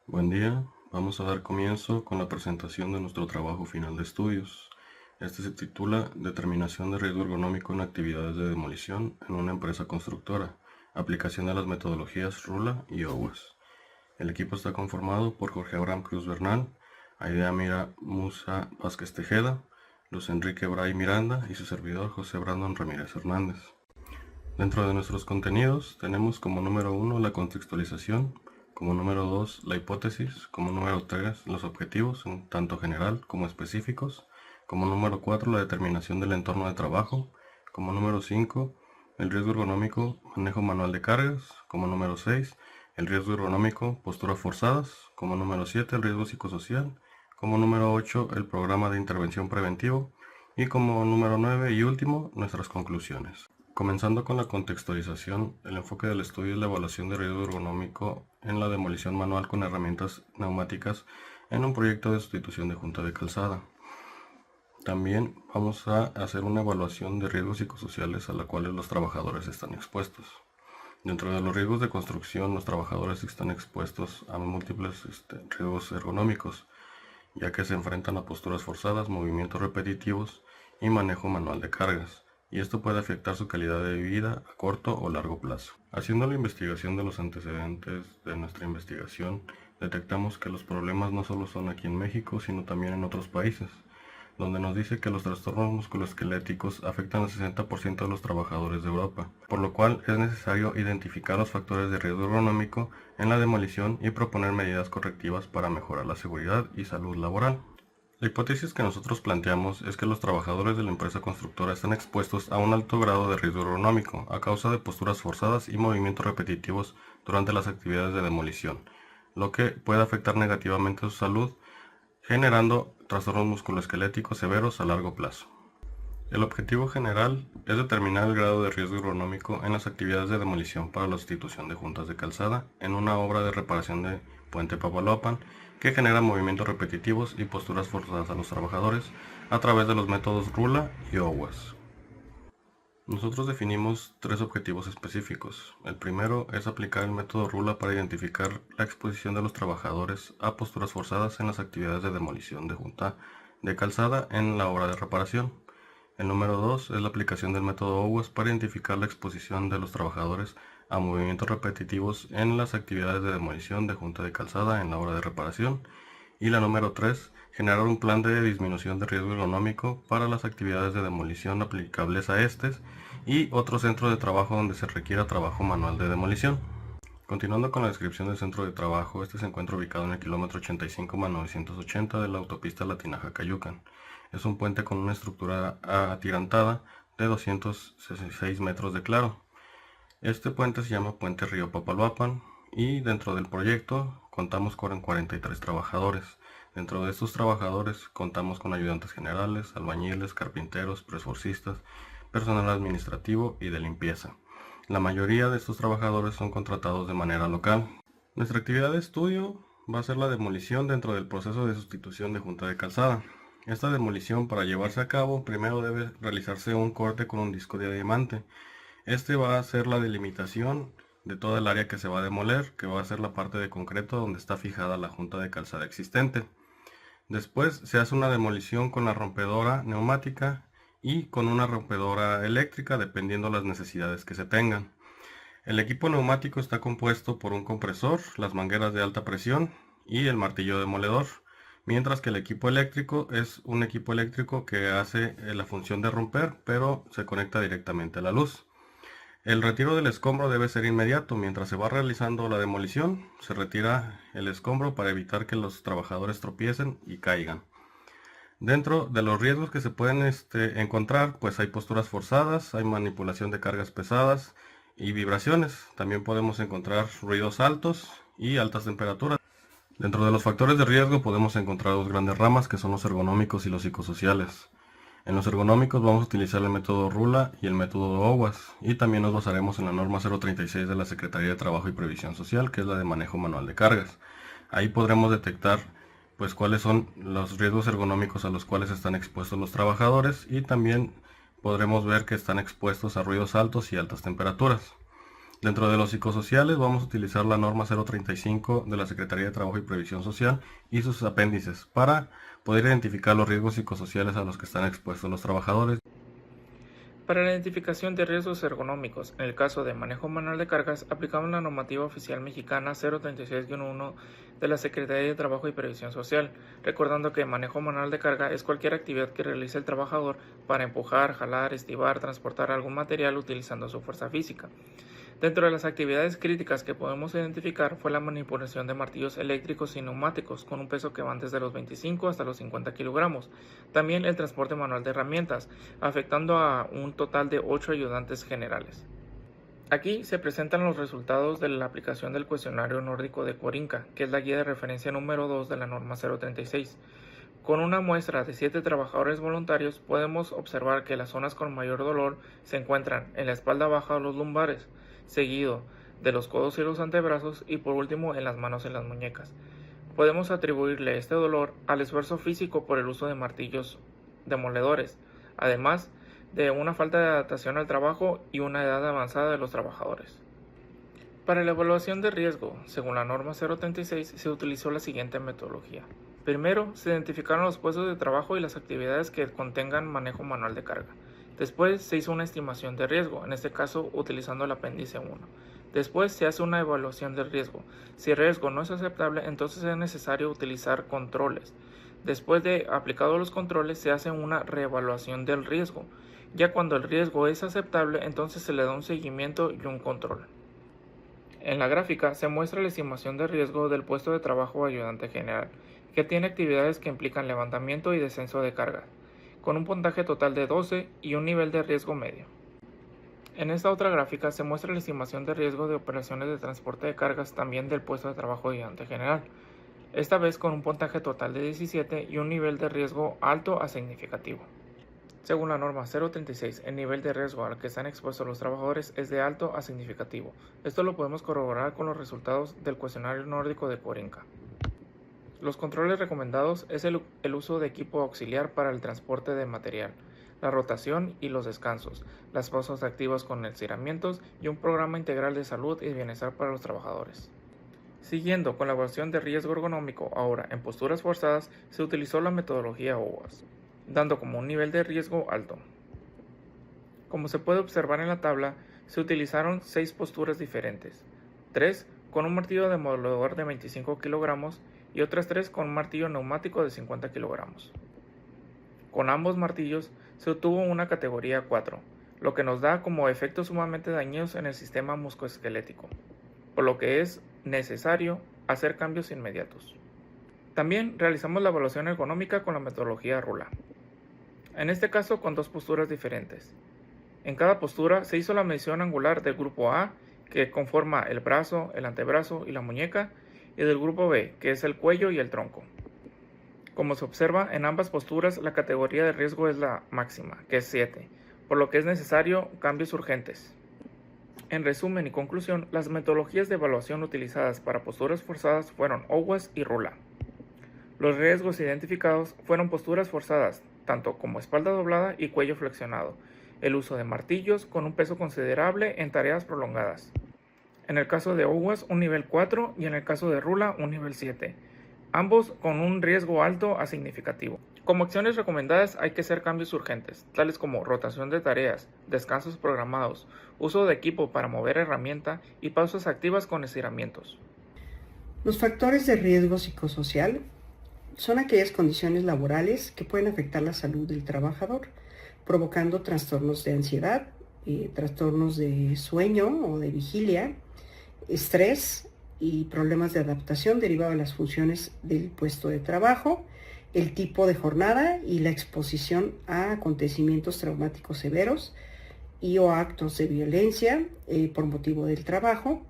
Buen día, vamos a dar comienzo con la presentación de nuestro trabajo final de estudios. Este se titula Determinación de riesgo ergonómico en actividades de demolición en una empresa constructora, aplicación de las metodologías RULA y OWASP. El equipo está conformado por Jorge Abraham Cruz Bernal, Aidea Mira Musa Vázquez Tejeda, Luz Enrique Bray Miranda y su servidor José Brandon Ramírez Hernández. Dentro de nuestros contenidos tenemos como número 1 la contextualización, como número 2 la hipótesis, como número 3 los objetivos, tanto general como específicos, como número 4 la determinación del entorno de trabajo, como número 5 el riesgo ergonómico, manejo manual de cargas, como número 6 el riesgo ergonómico, posturas forzadas, como número 7 el riesgo psicosocial, como número 8 el programa de intervención preventivo y como número 9 y último nuestras conclusiones. Comenzando con la contextualización, el enfoque del estudio es la evaluación de riesgo ergonómico en la demolición manual con herramientas neumáticas en un proyecto de sustitución de junta de calzada. También vamos a hacer una evaluación de riesgos psicosociales a la cual los trabajadores están expuestos. Dentro de los riesgos de construcción, los trabajadores están expuestos a múltiples riesgos ergonómicos, ya que se enfrentan a posturas forzadas, movimientos repetitivos y manejo manual de cargas, y esto puede afectar su calidad de vida a corto o largo plazo. Haciendo la investigación de los antecedentes de nuestra investigación, detectamos que los problemas no solo son aquí en México, sino también en otros países, donde nos dice que los trastornos musculoesqueléticos afectan al 60% de los trabajadores de Europa, por lo cual es necesario identificar los factores de riesgo ergonómico en la demolición y proponer medidas correctivas para mejorar la seguridad y salud laboral. La hipótesis que nosotros planteamos es que los trabajadores de la empresa constructora están expuestos a un alto grado de riesgo ergonómico a causa de posturas forzadas y movimientos repetitivos durante las actividades de demolición, lo que puede afectar negativamente su salud, generando trastornos musculoesqueléticos severos a largo plazo. El objetivo general es determinar el grado de riesgo ergonómico en las actividades de demolición para la sustitución de juntas de calzada en una obra de reparación de Puente Papaloapan que genera movimientos repetitivos y posturas forzadas a los trabajadores a través de los métodos RULA y OWASP. Nosotros definimos tres objetivos específicos. El primero es aplicar el método RULA para identificar la exposición de los trabajadores a posturas forzadas en las actividades de demolición de junta de calzada en la obra de reparación. El número 2 es la aplicación del método OWASP para identificar la exposición de los trabajadores a movimientos repetitivos en las actividades de demolición de junta de calzada en la obra de reparación. Y la número 3, generar un plan de disminución de riesgo ergonómico para las actividades de demolición aplicables a estos y otro centro de trabajo donde se requiera trabajo manual de demolición. Continuando con la descripción del centro de trabajo, este se encuentra ubicado en el kilómetro 85+980 de la autopista Latinaja-Cayucan. Es un puente con una estructura atirantada de 266 metros de claro. Este puente se llama Puente Río Papaloapan y dentro del proyecto contamos con 43 trabajadores. Dentro de estos trabajadores contamos con ayudantes generales, albañiles, carpinteros, presforcistas, personal administrativo y de limpieza. La mayoría de estos trabajadores son contratados de manera local. Nuestra actividad de estudio va a ser la demolición dentro del proceso de sustitución de junta de calzada. Esta demolición, para llevarse a cabo, primero debe realizarse un corte con un disco de diamante. Este va a ser la delimitación de toda el área que se va a demoler, que va a ser la parte de concreto donde está fijada la junta de calzada existente. Después se hace una demolición con la rompedora neumática y con una rompedora eléctrica, dependiendo las necesidades que se tengan. El equipo neumático está compuesto por un compresor, las mangueras de alta presión y el martillo demoledor, mientras que el equipo eléctrico es un equipo eléctrico que hace la función de romper, pero se conecta directamente a la luz. El retiro del escombro debe ser inmediato. Mientras se va realizando la demolición, se retira el escombro para evitar que los trabajadores tropiecen y caigan. Dentro de los riesgos que se pueden encontrar, pues hay posturas forzadas, hay manipulación de cargas pesadas y vibraciones. También podemos encontrar ruidos altos y altas temperaturas. Dentro de los factores de riesgo podemos encontrar dos grandes ramas que son los ergonómicos y los psicosociales. En los ergonómicos vamos a utilizar el método RULA y el método OWASP, y también nos basaremos en la norma 036 de la Secretaría de Trabajo y Previsión Social, que es la de manejo manual de cargas. Ahí podremos detectar pues cuáles son los riesgos ergonómicos a los cuales están expuestos los trabajadores, y también podremos ver que están expuestos a ruidos altos y altas temperaturas. Dentro de los psicosociales vamos a utilizar la norma 035 de la Secretaría de Trabajo y Previsión Social y sus apéndices para poder identificar los riesgos psicosociales a los que están expuestos los trabajadores. Para la identificación de riesgos ergonómicos, en el caso de manejo manual de cargas, aplicamos la normativa oficial mexicana 036-1 de la Secretaría de Trabajo y Previsión Social, recordando que manejo manual de carga es cualquier actividad que realice el trabajador para empujar, jalar, estivar, transportar algún material utilizando su fuerza física. Dentro de las actividades críticas que podemos identificar fue la manipulación de martillos eléctricos y neumáticos con un peso que van desde los 25 hasta los 50 kilogramos. También el transporte manual de herramientas, afectando a un total de 8 ayudantes generales. Aquí se presentan los resultados de la aplicación del cuestionario nórdico de Cuerinca, que es la guía de referencia número 2 de la norma 036. Con una muestra de 7 trabajadores voluntarios podemos observar que las zonas con mayor dolor se encuentran en la espalda baja o los lumbares, seguido de los codos y los antebrazos y por último en las manos y las muñecas. Podemos atribuirle este dolor al esfuerzo físico por el uso de martillos demoledores, además de una falta de adaptación al trabajo y una edad avanzada de los trabajadores. Para la evaluación de riesgo, según la norma 036, se utilizó la siguiente metodología. Primero, se identificaron los puestos de trabajo y las actividades que contengan manejo manual de carga. Después se hizo una estimación de riesgo, en este caso utilizando el apéndice 1. Después se hace una evaluación del riesgo. Si el riesgo no es aceptable, entonces es necesario utilizar controles. Después de aplicados los controles, se hace una reevaluación del riesgo. Ya cuando el riesgo es aceptable, entonces se le da un seguimiento y un control. En la gráfica se muestra la estimación de riesgo del puesto de trabajo ayudante general, que tiene actividades que implican levantamiento y descenso de carga, con un puntaje total de 12 y un nivel de riesgo medio. En esta otra gráfica se muestra la estimación de riesgo de operaciones de transporte de cargas también del puesto de trabajo de ayudante general, esta vez con un puntaje total de 17 y un nivel de riesgo alto a significativo. Según la norma 036, el nivel de riesgo al que están expuestos los trabajadores es de alto a significativo. Esto lo podemos corroborar con los resultados del cuestionario nórdico de Cuerinca. Los controles recomendados es el uso de equipo auxiliar para el transporte de material, la rotación y los descansos, las pausas activas con estiramientos y un programa integral de salud y bienestar para los trabajadores. Siguiendo con la evaluación de riesgo ergonómico, ahora en posturas forzadas se utilizó la metodología OWASP, dando como un nivel de riesgo alto. Como se puede observar en la tabla, se utilizaron 6 posturas diferentes, 3 con un martillo demoledor de 25 kilogramos y otras 3 con un martillo neumático de 50 kilogramos. Con ambos martillos se obtuvo una categoría 4, lo que nos da como efectos sumamente dañinos en el sistema musculoesquelético, por lo que es necesario hacer cambios inmediatos. También realizamos la evaluación ergonómica con la metodología RULA, en este caso con 2 posturas diferentes. En cada postura se hizo la medición angular del grupo A, que conforma el brazo, el antebrazo y la muñeca, y del grupo B, que es el cuello y el tronco. Como se observa, en ambas posturas la categoría de riesgo es la máxima, que es 7, por lo que es necesario cambios urgentes. En resumen y conclusión, las metodologías de evaluación utilizadas para posturas forzadas fueron OWASP y RULA. Los riesgos identificados fueron posturas forzadas, tanto como espalda doblada y cuello flexionado, el uso de martillos con un peso considerable en tareas prolongadas. En el caso de OWASP un nivel 4 y en el caso de RULA un nivel 7, ambos con un riesgo alto a significativo. Como acciones recomendadas hay que hacer cambios urgentes, tales como rotación de tareas, descansos programados, uso de equipo para mover herramienta y pausas activas con estiramientos. Los factores de riesgo psicosocial son aquellas condiciones laborales que pueden afectar la salud del trabajador, provocando trastornos de ansiedad, trastornos de sueño o de vigilia, estrés y problemas de adaptación derivados de las funciones del puesto de trabajo, el tipo de jornada y la exposición a acontecimientos traumáticos severos y o actos de violencia por motivo del trabajo.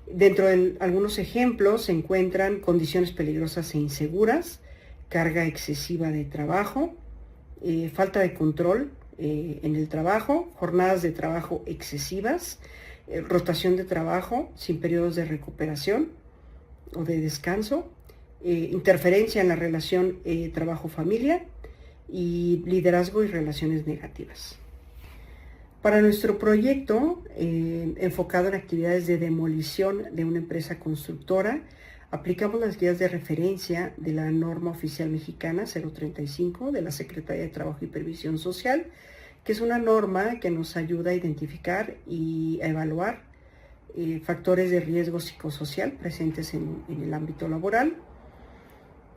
Dentro de algunos ejemplos se encuentran condiciones peligrosas e inseguras, carga excesiva de trabajo, falta de control en el trabajo, jornadas de trabajo excesivas, rotación de trabajo sin periodos de recuperación o de descanso, interferencia en la relación trabajo-familia y liderazgo y relaciones negativas. Para nuestro proyecto, enfocado en actividades de demolición de una empresa constructora, aplicamos las guías de referencia de la norma oficial mexicana 035 de la Secretaría de Trabajo y Previsión Social, que es una norma que nos ayuda a identificar y a evaluar factores de riesgo psicosocial presentes en el ámbito laboral.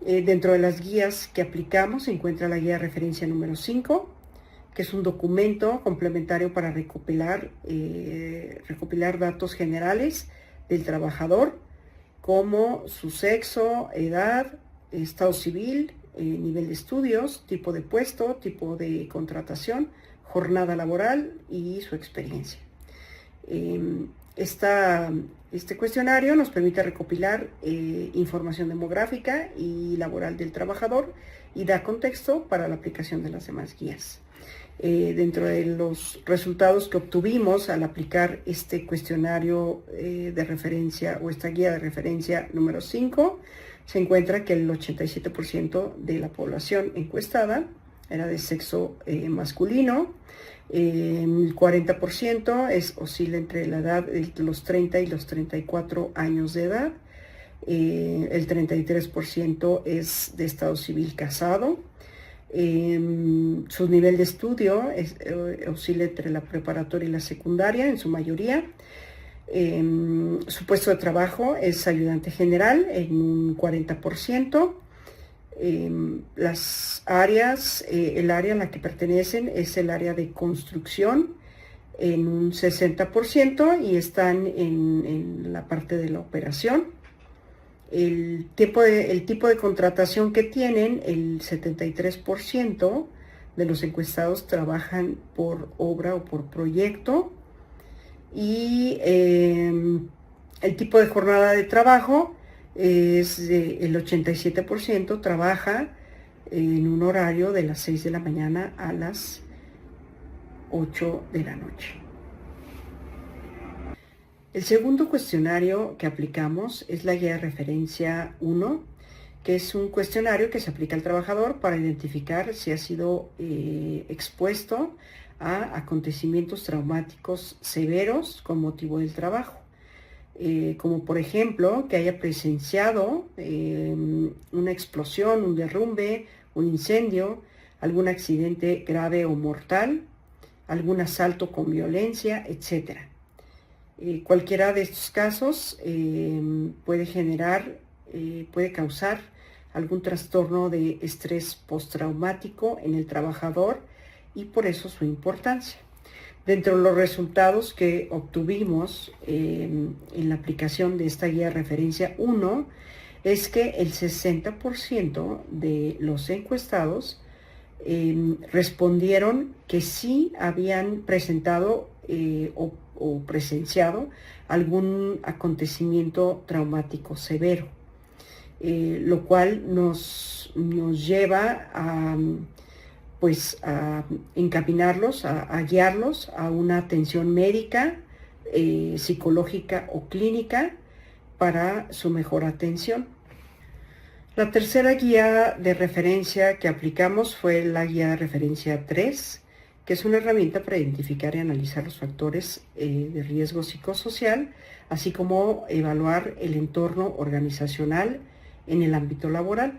Dentro de las guías que aplicamos se encuentra la guía de referencia número 5, que es un documento complementario para recopilar datos generales del trabajador, como su sexo, edad, estado civil, nivel de estudios, tipo de puesto, tipo de contratación, jornada laboral y su experiencia. Este cuestionario nos permite recopilar información demográfica y laboral del trabajador y da contexto para la aplicación de las demás guías. Dentro de los resultados que obtuvimos al aplicar este cuestionario de referencia o esta guía de referencia número 5, se encuentra que el 87% de la población encuestada era de sexo masculino, el 40% oscila entre la edad de los 30 y los 34 años de edad, el 33% es de estado civil casado. Su nivel de estudio oscila entre la preparatoria y la secundaria en su mayoría. Su puesto de trabajo es ayudante general en un 40%. Las áreas, el área a la que pertenecen es el área de construcción en un 60% y están en la parte de la operación. El tipo de contratación que tienen, el 73% de los encuestados trabajan por obra o por proyecto, y el tipo de jornada de trabajo es el 87% trabaja en un horario de las 6 de la mañana a las 8 de la noche. El segundo cuestionario que aplicamos es la guía de referencia 1, que es un cuestionario que se aplica al trabajador para identificar si ha sido expuesto a acontecimientos traumáticos severos con motivo del trabajo. Como por ejemplo que haya presenciado una explosión, un derrumbe, un incendio, algún accidente grave o mortal, algún asalto con violencia, etc. Cualquiera de estos casos puede causar algún trastorno de estrés postraumático en el trabajador y por eso su importancia. Dentro de los resultados que obtuvimos en la aplicación de esta guía de referencia 1 es que el 60% de los encuestados respondieron que sí habían presentado o presenciado algún acontecimiento traumático severo, lo cual nos lleva a encaminarlos, a guiarlos a una atención médica, psicológica o clínica para su mejor atención. La tercera guía de referencia que aplicamos fue la guía de referencia 3, que es una herramienta para identificar y analizar los factores de riesgo psicosocial, así como evaluar el entorno organizacional en el ámbito laboral.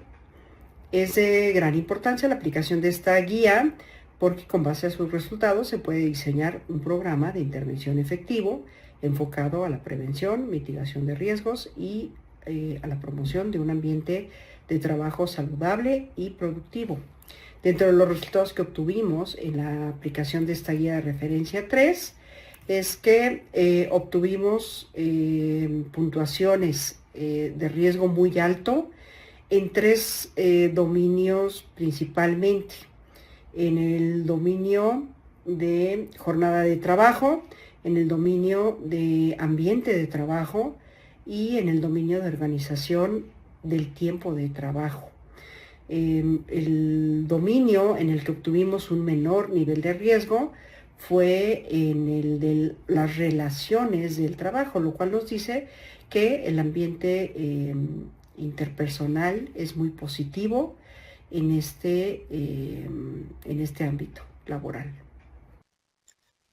Es de gran importancia la aplicación de esta guía porque con base a sus resultados se puede diseñar un programa de intervención efectivo enfocado a la prevención, mitigación de riesgos y a la promoción de un ambiente de trabajo saludable y productivo. Dentro de los resultados que obtuvimos en la aplicación de esta guía de referencia 3 es que obtuvimos puntuaciones de riesgo muy alto en 3 dominios principalmente. En el dominio de jornada de trabajo, en el dominio de ambiente de trabajo y en el dominio de organización del tiempo de trabajo. El dominio en el que obtuvimos un menor nivel de riesgo fue en el de las relaciones del trabajo, lo cual nos dice que el ambiente interpersonal es muy positivo en este ámbito laboral.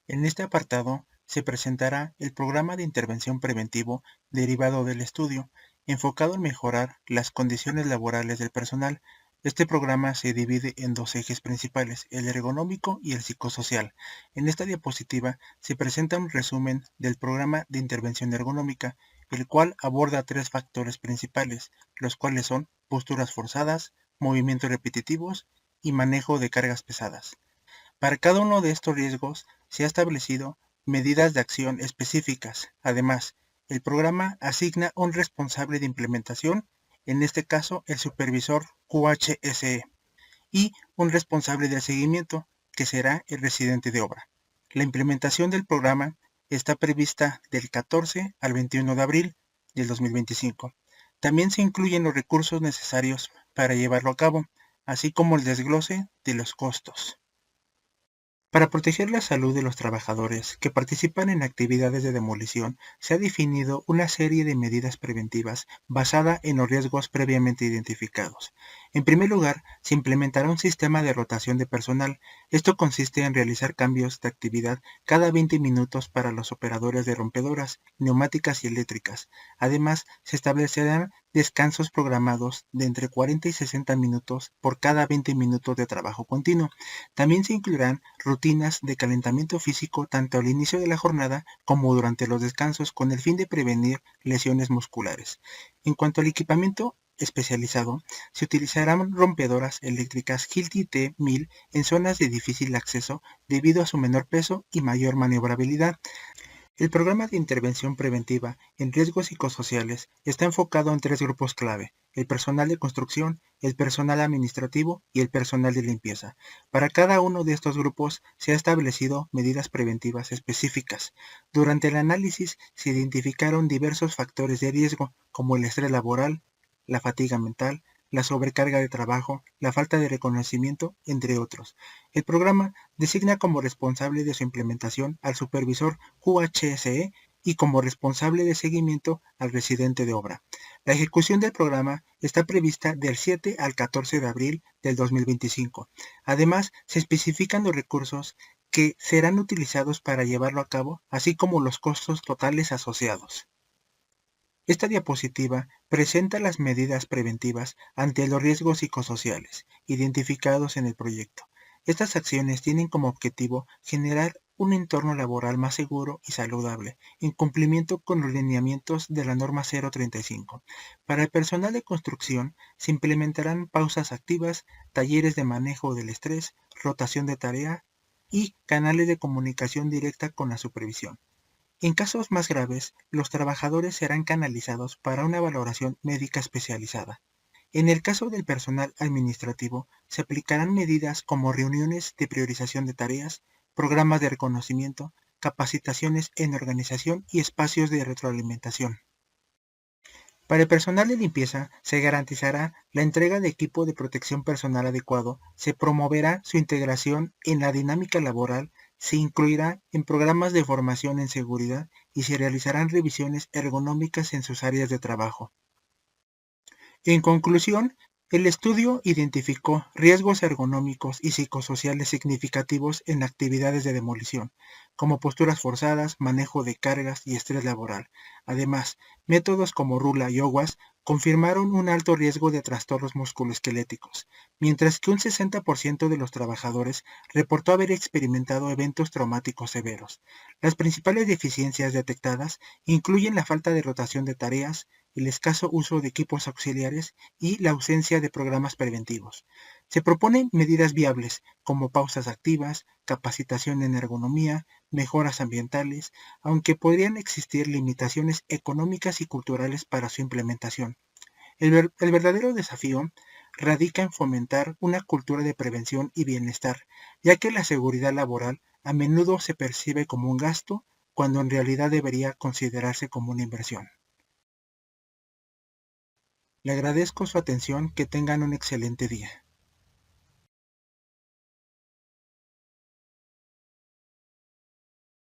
En este apartado se presentará el programa de intervención preventivo derivado del estudio, enfocado en mejorar las condiciones laborales del personal. Este programa se divide en dos ejes principales, el ergonómico y el psicosocial. En esta diapositiva se presenta un resumen del programa de intervención ergonómica, el cual aborda tres factores principales, los cuales son posturas forzadas, movimientos repetitivos y manejo de cargas pesadas. Para cada uno de estos riesgos se ha establecido medidas de acción específicas. Además, el programa asigna un responsable de implementación, en este caso el supervisor QHSE, y un responsable de seguimiento, que será el residente de obra. La implementación del programa está prevista del 14 al 21 de abril del 2025. También se incluyen los recursos necesarios para llevarlo a cabo, así como el desglose de los costos. Para proteger la salud de los trabajadores que participan en actividades de demolición, se ha definido una serie de medidas preventivas basada en los riesgos previamente identificados. En primer lugar, se implementará un sistema de rotación de personal. Esto consiste en realizar cambios de actividad cada 20 minutos para los operadores de rompedoras, neumáticas y eléctricas. Además, se establecerán descansos programados de entre 40 y 60 minutos por cada 20 minutos de trabajo continuo. También se incluirán rutinas de calentamiento físico tanto al inicio de la jornada como durante los descansos con el fin de prevenir lesiones musculares. En cuanto al equipamiento especializado, se utilizarán rompedoras eléctricas Hilti T1000 en zonas de difícil acceso debido a su menor peso y mayor maniobrabilidad. El programa de intervención preventiva en riesgos psicosociales está enfocado en tres grupos clave: el personal de construcción, el personal administrativo y el personal de limpieza. Para cada uno de estos grupos se ha establecido medidas preventivas específicas. Durante el análisis se identificaron diversos factores de riesgo, como el estrés laboral, la fatiga mental, la sobrecarga de trabajo, la falta de reconocimiento, entre otros. El programa designa como responsable de su implementación al supervisor QHSE y como responsable de seguimiento al residente de obra. La ejecución del programa está prevista del 7 al 14 de abril del 2025. Además, se especifican los recursos que serán utilizados para llevarlo a cabo, así como los costos totales asociados. Esta diapositiva presenta las medidas preventivas ante los riesgos psicosociales identificados en el proyecto. Estas acciones tienen como objetivo generar un entorno laboral más seguro y saludable, en cumplimiento con los lineamientos de la norma 035. Para el personal de construcción, se implementarán pausas activas, talleres de manejo del estrés, rotación de tarea y canales de comunicación directa con la supervisión. En casos más graves, los trabajadores serán canalizados para una valoración médica especializada. En el caso del personal administrativo, se aplicarán medidas como reuniones de priorización de tareas, programas de reconocimiento, capacitaciones en organización y espacios de retroalimentación. Para el personal de limpieza, se garantizará la entrega de equipo de protección personal adecuado, se promoverá su integración en la dinámica laboral, se incluirá en programas de formación en seguridad y se realizarán revisiones ergonómicas en sus áreas de trabajo. En conclusión, el estudio identificó riesgos ergonómicos y psicosociales significativos en actividades de demolición, como posturas forzadas, manejo de cargas y estrés laboral. Además, métodos como Rula y OWASP confirmaron un alto riesgo de trastornos musculoesqueléticos, mientras que un 60% de los trabajadores reportó haber experimentado eventos traumáticos severos. Las principales deficiencias detectadas incluyen la falta de rotación de tareas, el escaso uso de equipos auxiliares y la ausencia de programas preventivos. Se proponen medidas viables como pausas activas, capacitación en ergonomía, mejoras ambientales, aunque podrían existir limitaciones económicas y culturales para su implementación. El verdadero desafío radica en fomentar una cultura de prevención y bienestar, ya que la seguridad laboral a menudo se percibe como un gasto cuando en realidad debería considerarse como una inversión. Le agradezco su atención, que tengan un excelente día.